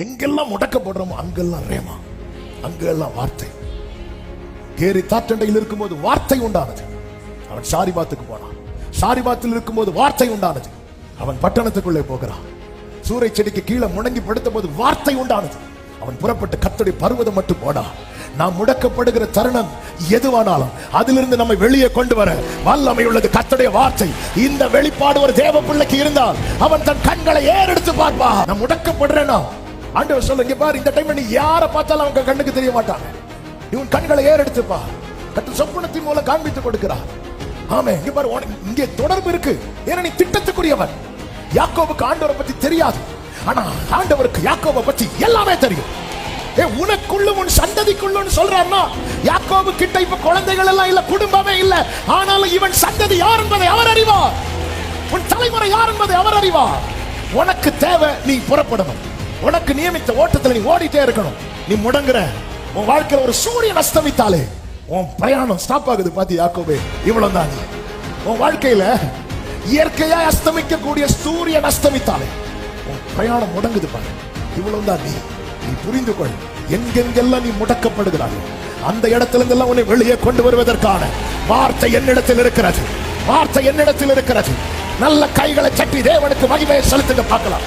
எங்கெல்லாம் முடக்கப்படுறோமோ அங்கெல்லாம் ரேமா, அங்கெல்லாம் வார்த்தை. கேரி தாற்றண்டையில் இருக்கும்போது வார்த்தை உண்டானது. அவன் சாரிபாத்துக்கு போனான். சாரிபாத்தில் இருக்கும்போது வார்த்தை உண்டானது. அவன் பட்டணத்துக்குள்ளே போகிறான். சூறை செடிக்கு கீழே முடங்கி படுத்த போது வார்த்தை உண்டானது. அவன் புறப்பட்டு கர்த்தருடைய பர்வதம் மட்டும் போனா. நாம் முடக்கப்படுகிற தருணம் எதுவானாலும் அதிலிருந்து நம்மை வெளியே கொண்டு வர வல்லமை உள்ளது கர்த்தருடைய வார்த்தை. இந்த வெளிப்பாடு ஒரு தேவ பிள்ளைக்கு இருந்தால் அவன் தன் கண்களை ஏறெடுத்து பார்ப்பா. நான் முடக்கப்படுறேன்னா ஆண்டவர் சொல்ல, இங்க பாரு, இந்த டைம்ல நீ யாரை பார்த்தாலும் அவங்க கண்ணுக்கு தெரிய மாட்டாங்க. இவன் கண்களை ஏறெடுத்துப்பா. கர்த்தர் சொப்பனத்தின் மூலம் காண்பித்து கொடுக்கிறார். ஆமே, இங்க பாரு, இங்கே தொடர்பு இருக்கு. ஏன்னா நீ திட்டத்துக்குரியவன். யாக்கோபுக்கு ஆண்டவரை பத்தி தெரியாது, ஆனா ஆண்டவருக்கு யாக்கோபை பத்தி எல்லாமே தெரியும். உனக்குள்ளும் உன் சந்ததிக்குள்ளும் சொல்றாருன்னா, யாக்கோபு கிட்ட இப்ப குழந்தைகள் எல்லாம் இல்ல, குடும்பமே இல்ல, ஆனாலும் இவன் சந்ததி யார் என்பதை அவர் அறிவார். உன் தலைமுறை யார் என்பதை அவர் அறிவார். உனக்கு தேவை, நீ புறப்படணும். உனக்கு நியமித்த ஓட்டத்தில் நீ ஓடிட்டே இருக்கணும். நீ முடங்குற உன் வாழ்க்கையில் ஒரு சூரியன் அஸ்தமித்தாலே உன் பிரயாணம் ஸ்டாப் ஆகுது. பாத்தி யாக்கோபே, இவ்வளவுதான். உன் வாழ்க்கையில இயற்கையா அஸ்தமிக்க கூடிய சூரியன் அஸ்தமித்தாலே உன் பிரயாணம் முடங்குது பாரு. இவ்வளவுதான். நீ புரிந்து கொள். எங்கெங்கெல்லாம் நீ முடக்கப்படுகிறாய் அந்த இடத்திலிருந்தெல்லாம் உன்னை வெளியே கொண்டு வருவதற்கான வார்த்தை என்னிடத்தில் இருக்கிறது. வார்த்தை என்னிடத்தில் இருக்கிறது. நல்ல கைகளை சட்டி தேவனுக்கு மகிமையை செலுத்துங்க பார்க்கலாம்.